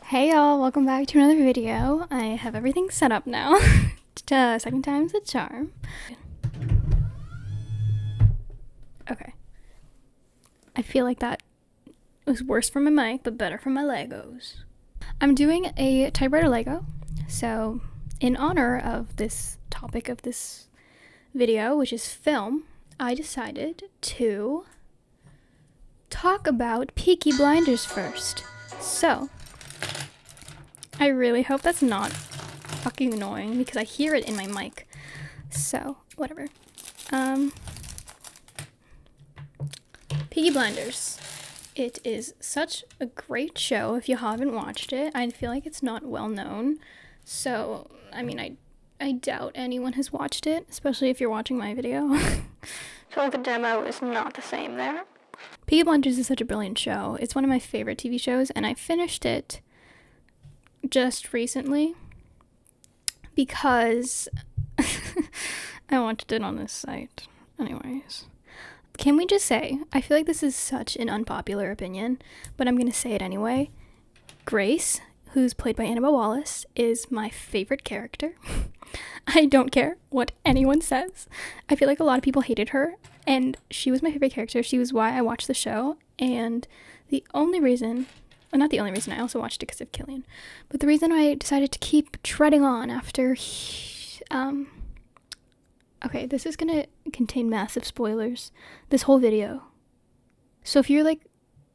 Hey y'all, welcome back to another video. I have everything set up now. Second time's the charm. Okay. I feel like that was worse for my mic, but better for my Legos. I'm doing a typewriter Lego. So, in honor of this topic of this video, which is film, I decided to talk about Peaky Blinders first. So, I really hope that's not fucking annoying because I hear it in my mic. So, whatever. Peaky Blinders. It is such a great show. If you haven't watched it, I feel like it's not well known. So, I mean, I doubt anyone has watched it, especially if you're watching my video. So the demo is not the same there. Peaky Blinders is such a brilliant show. It's one of my favorite TV shows, and I finished it just recently because I watched it on this site. Anyways, can we just say, I feel like this is such an unpopular opinion, but I'm gonna say it anyway. Grace, who's played by Annabelle Wallace, is my favorite character. I don't care what anyone says. I feel like a lot of people hated her, and she was my favorite character. She was why I watched the show, and the only reason, well, not the only reason, I also watched it because of Killian, but the reason I decided to keep treading on after, okay, this is gonna contain massive spoilers, this whole video. So if you're like,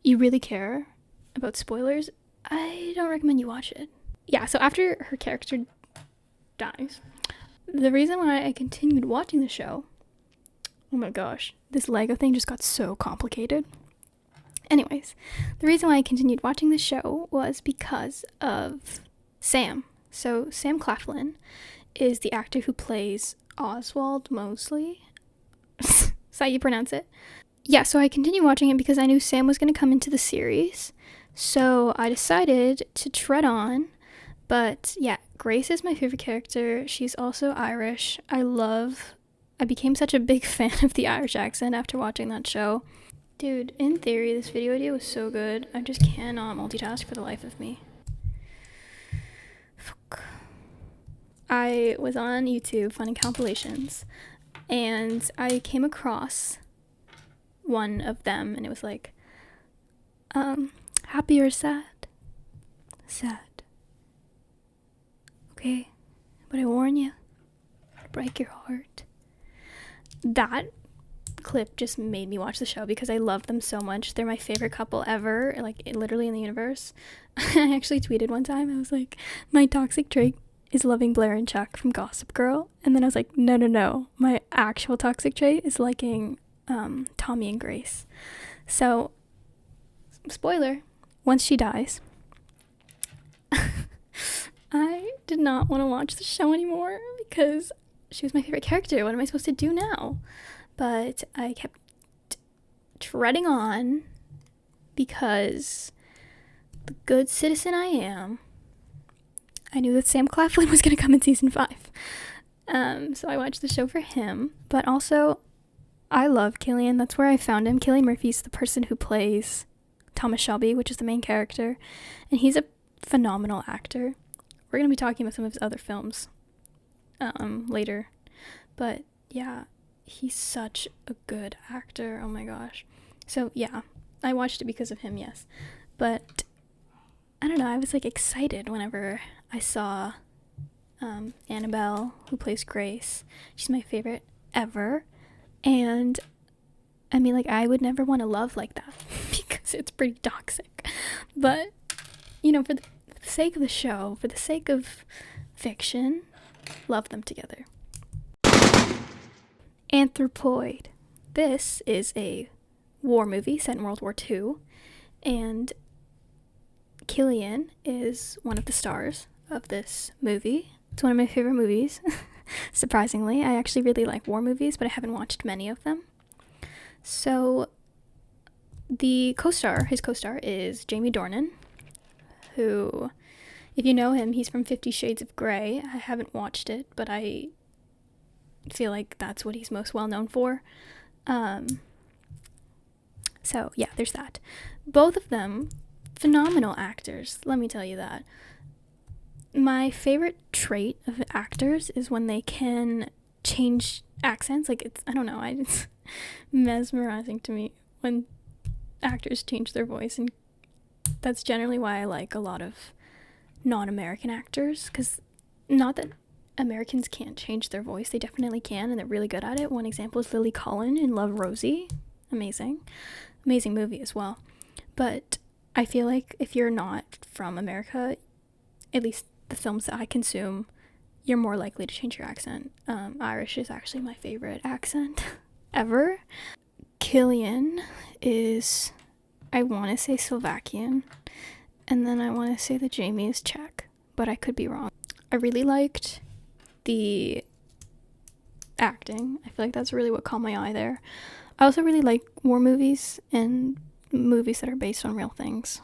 you really care about spoilers, I don't recommend you watch it. Yeah, so after her character dies, the reason why I continued watching the show, oh my gosh, this Lego thing just got so complicated. Anyways, the reason why I continued watching the show was because of Sam. So Sam Claflin is the actor who plays Oswald Mosley. Is that how you pronounce it? Yeah, so I continued watching it because I knew Sam was going to come into the series. So I decided to tread on. But yeah, Grace is my favorite character. She's also Irish. I became such a big fan of the Irish accent after watching that show. Dude, in theory, this video idea was so good. I just cannot multitask for the life of me. Fuck. I was on YouTube finding compilations, and I came across one of them, and it was like, happy or sad? Sad. Okay, but I warn you, it'll break your heart. That clip just made me watch the show because I love them so much. They're my favorite couple ever, like literally in the universe. I actually tweeted one time, I was like, my toxic trait is loving Blair and Chuck from Gossip Girl, and then I was like, no, my actual toxic trait is liking Tommy and Grace. So, spoiler, once she dies, I did not want to watch the show anymore because she was my favorite character. What am I supposed to do now? But I kept treading on because the good citizen I am, I knew that Sam Claflin was going to come in season 5. So I watched the show for him. But also, I love Killian. That's where I found him. Cillian Murphy's the person who plays Thomas Shelby, which is the main character. And he's a phenomenal actor. We're going to be talking about some of his other films later. But yeah, he's such a good actor. Oh my gosh. So yeah, I watched it because of him, yes. But I don't know, I was like excited whenever I saw Annabelle, who plays Grace. She's my favorite ever. And I mean, like, I would never want to love like that because it's pretty toxic. But, you know, for the sake of the show, for the sake of fiction, love them together. Anthropoid. This is a war movie set in World War II, and Killian is one of the stars of this movie. It's one of my favorite movies, surprisingly. I actually really like war movies, but I haven't watched many of them. So, his co-star is Jamie Dornan, who, if you know him, he's from 50 Shades of Grey. I haven't watched it, but I feel like that's what he's most well known for. So yeah, there's that. Both of them phenomenal actors, let me tell you that. My favorite trait of actors is when they can change accents. Like, it's, I don't know, it's mesmerizing to me when actors change their voice, and that's generally why I like a lot of non-American actors, because not that Americans can't change their voice, they definitely can, and they're really good at it. One example is Lily Collin in Love, Rosie. Amazing movie as well. But I feel like if you're not from America, at least the films that I consume, you're more likely to change your accent. Irish is actually my favorite accent ever. Killian is, I want to say Slovakian, and then I want to say that Jamie is Czech, but I could be wrong. I really liked the acting. I feel like that's really what caught my eye there. I also really like war movies and movies that are based on real things.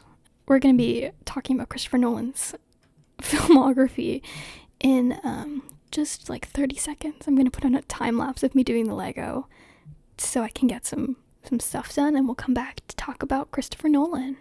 We're going to be talking about Christopher Nolan's filmography in just like 30 seconds. I'm going to put on a time lapse of me doing the Lego so I can get some stuff done, and we'll come back to talk about Christopher Nolan.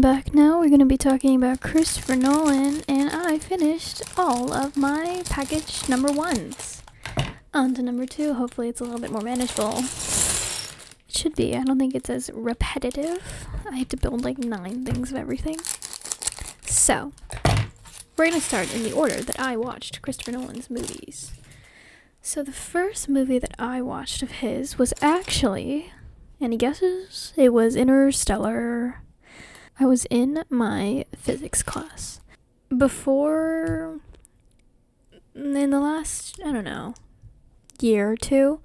Back now, we're going to be talking about Christopher Nolan, and I finished all of my package number 1s. On to number 2, hopefully it's a little bit more manageable. It should be, I don't think it's as repetitive. I had to build like 9 things of everything. So, we're going to start in the order that I watched Christopher Nolan's movies. So the first movie that I watched of his was actually, any guesses? It was Interstellar. I was in my physics class. Before, in the last, I don't know, year or two,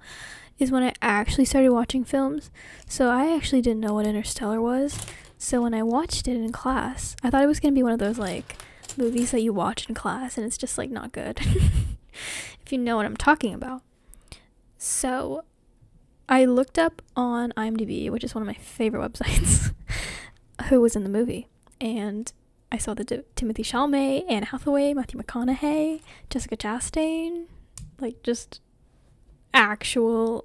is when I actually started watching films. So I actually didn't know what Interstellar was. So when I watched it in class, I thought it was going to be one of those, like, movies that you watch in class and it's just, like, not good. If you know what I'm talking about. So I looked up on IMDb, which is one of my favorite websites, who was in the movie, and I saw the Timothy Chalamet, Anne Hathaway, Matthew McConaughey, Jessica Chastain, like just actual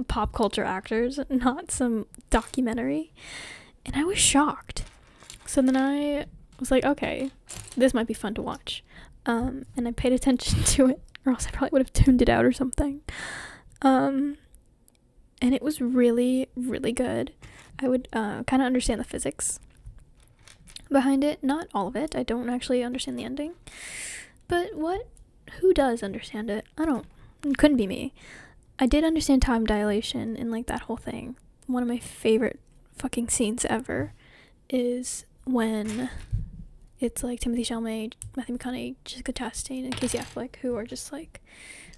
pop culture actors, not some documentary, and I was shocked. So then I was like, okay, this might be fun to watch, and I paid attention to it, or else I probably would have tuned it out or something, and it was really, really good. I would kind of understand the physics behind it. Not all of it. I don't actually understand the ending. But who does understand it? It couldn't be me. I did understand time dilation and like that whole thing. One of my favorite fucking scenes ever is when it's like Timothy Chalamet, Matthew McConaughey, Jessica Chastain, and Casey Affleck, who are just like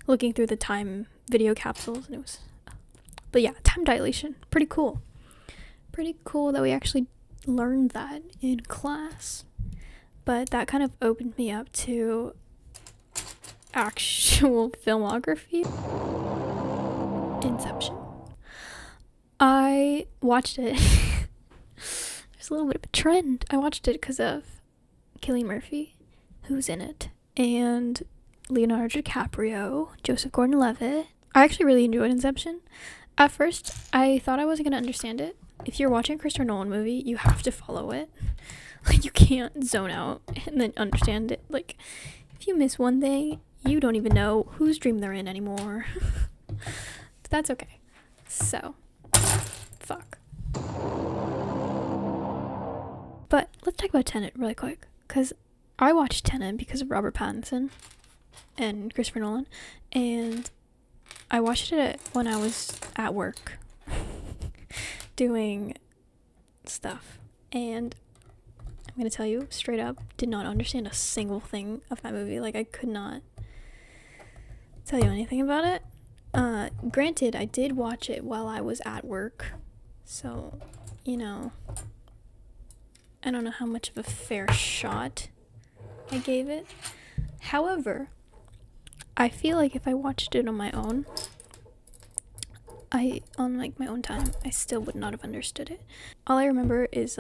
looking through the time video capsules, and it was, but yeah, time dilation, pretty cool that we actually learned that in class. But that kind of opened me up to actual filmography. Inception. I watched it. There's a little bit of a trend. I watched it because of Cillian Murphy, who's in it, and Leonardo DiCaprio, Joseph Gordon-Levitt. I actually really enjoyed Inception. At first, I thought I wasn't going to understand it. If you're watching a Christopher Nolan movie, you have to follow it. Like, you can't zone out and then understand it. Like, if you miss one thing, you don't even know whose dream they're in anymore. But that's okay. So, fuck. But let's talk about Tennant really quick, because I watched Tennant because of Robert Pattinson and Christopher Nolan, and I watched it when I was at work doing stuff, and I'm gonna tell you straight up, did not understand a single thing of that movie. Like, I could not tell you anything about it. Granted, I did watch it while I was at work, so, you know, I don't know how much of a fair shot I gave it. However, I feel like if I watched it on my own, on like my own time, I still would not have understood it. All I remember is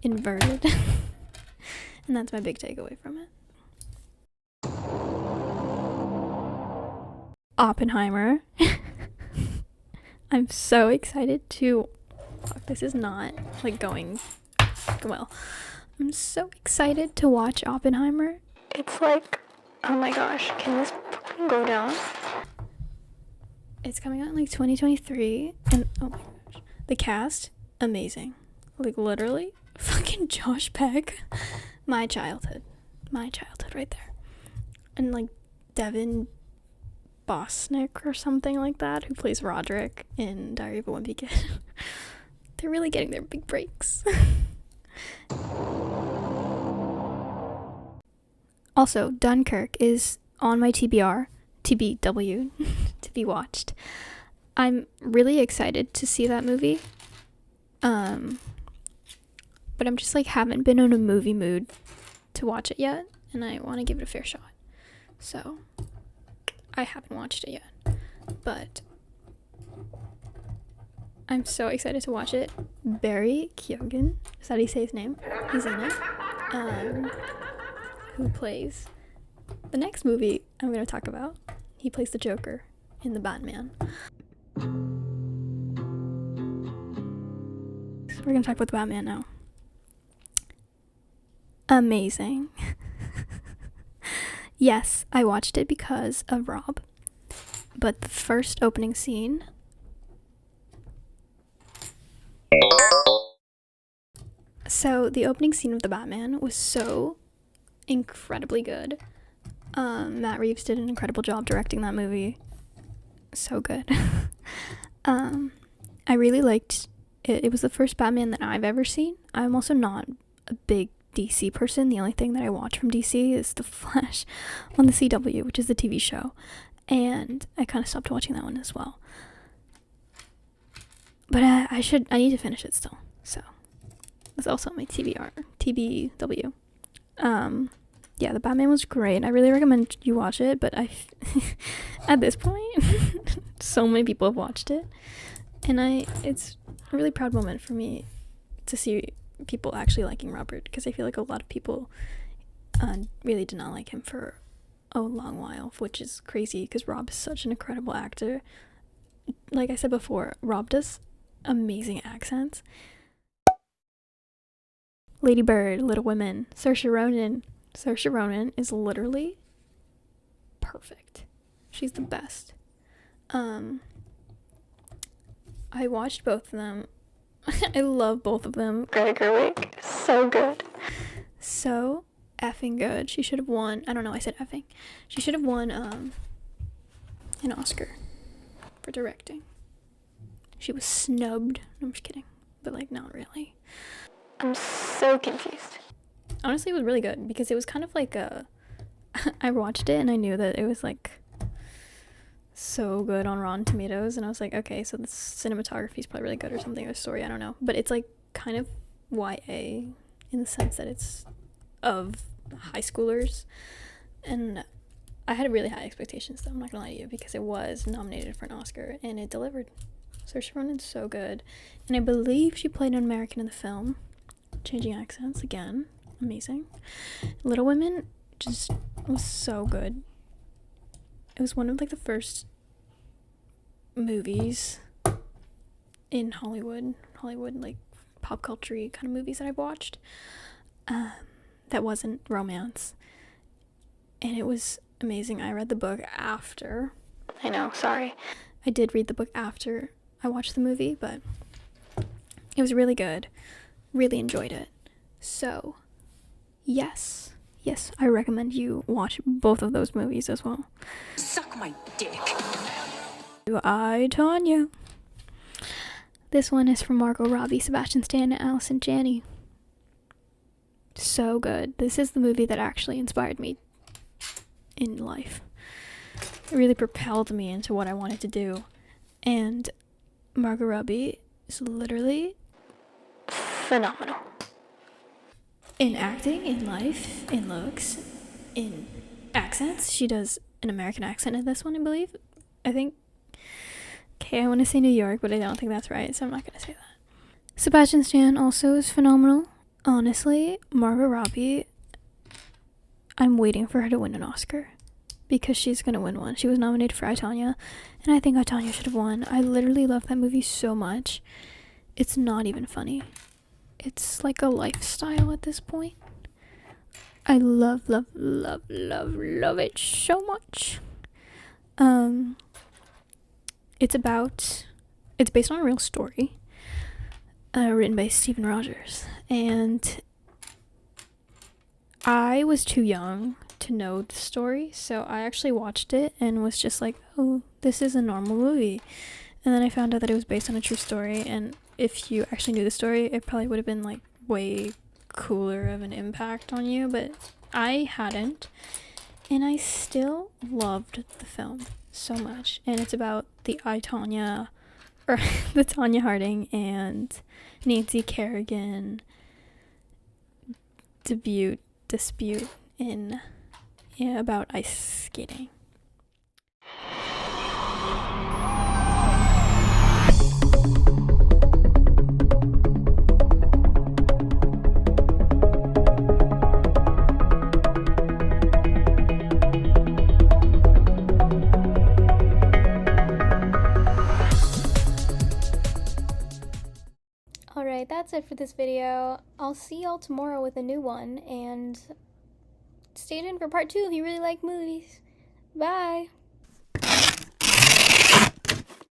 inverted, and that's my big takeaway from it. Oppenheimer. I'm so excited to, fuck, this is not like going well. I'm so excited to watch Oppenheimer. It's like, oh my gosh, can this fucking go down? It's coming out in like 2023, and oh my gosh, the cast, amazing. Like, literally, fucking Josh Peck, my childhood right there. And like Devin Bosnick or something like that, who plays Roderick in Diary of a Wimpy Kid. They're really getting their big breaks. Also, Dunkirk is on my TBW to be watched. I'm really excited to see that movie. But I'm just like haven't been in a movie mood to watch it yet, and I want to give it a fair shot. So I haven't watched it yet, but I'm so excited to watch it. Barry Keoghan, is that how you say his name? He's in it. Who plays the next movie I'm going to talk about. He plays the Joker in the Batman. So we're going to talk about the Batman now. Amazing. Yes, I watched it because of Rob, but the first opening scene, so the opening scene of the Batman was so incredibly good. Matt Reeves did an incredible job directing that movie. So good. I really liked it. It was the first Batman that I've ever seen. I'm also not a big DC person. The only thing that I watch from DC is The Flash on the CW, which is the TV show, and I kind of stopped watching that one as well. But I need to finish it still. So that's also my TBW. Yeah, the Batman was great. I really recommend you watch it, but at this point, so many people have watched it, and it's a really proud moment for me to see people actually liking Robert, because I feel like a lot of people really did not like him for a long while, which is crazy because Rob is such an incredible actor. Like I said before, Rob does amazing accents. Lady Bird, Little Women, Saoirse Ronan. Saoirse Ronan is literally perfect. She's the best. I watched both of them. I love both of them. Greta Gerwig, so good. So effing good. She should have won. I don't know, I said effing. She should have won an Oscar for directing. She was snubbed. No, I'm just kidding. But like, not really. I'm so confused. Honestly, it was really good because it was kind of like I watched it and I knew that it was like so good on Rotten Tomatoes, and I was like, okay, so the cinematography is probably really good or something, or the story, I don't know, but it's like kind of YA in the sense that it's of high schoolers, and I had really high expectations though, I'm not gonna lie to you, because it was nominated for an Oscar and it delivered. Saoirse Ronan's so good, and I believe she played an American in the film, changing accents again, amazing. Little Women just was so good. It was one of like the first movies in Hollywood like pop culture kind of movies that I've watched that wasn't romance, and it was amazing. I read the book after. I know, sorry. I did read the book after I watched the movie, but it was really good. Really enjoyed it. So, yes, I recommend you watch both of those movies as well. Suck my dick. I, Tanya. This one is from Margot, Robbie, Sebastian Stan, and Allison Janney. So good. This is the movie that actually inspired me in life. It really propelled me into what I wanted to do. And Margot Robbie is literally phenomenal. In acting, in life, in looks, in accents. She does an American accent in this one, I believe. I think. Okay, I want to say New York, but I don't think that's right, so I'm not going to say that. Sebastian Stan also is phenomenal. Honestly, Margot Robbie, I'm waiting for her to win an Oscar. Because she's going to win one. She was nominated for I, Tonya, and I think I, Tonya should have won. I literally love that movie so much. It's not even funny. It's like a lifestyle at this point. I love it so much. It's based on a real story, written by Stephen Rogers, and I was too young to know the story, so I actually watched it and was just like, oh, this is a normal movie. And then I found out that it was based on a true story, and if you actually knew the story, it probably would have been like way cooler of an impact on you, but I hadn't, and I still loved the film so much. And it's about the Tonya Harding and Nancy Kerrigan dispute about ice skating. Alright, that's it for this video. I'll see y'all tomorrow with a new one, and stay tuned for part 2 if you really like movies. Bye!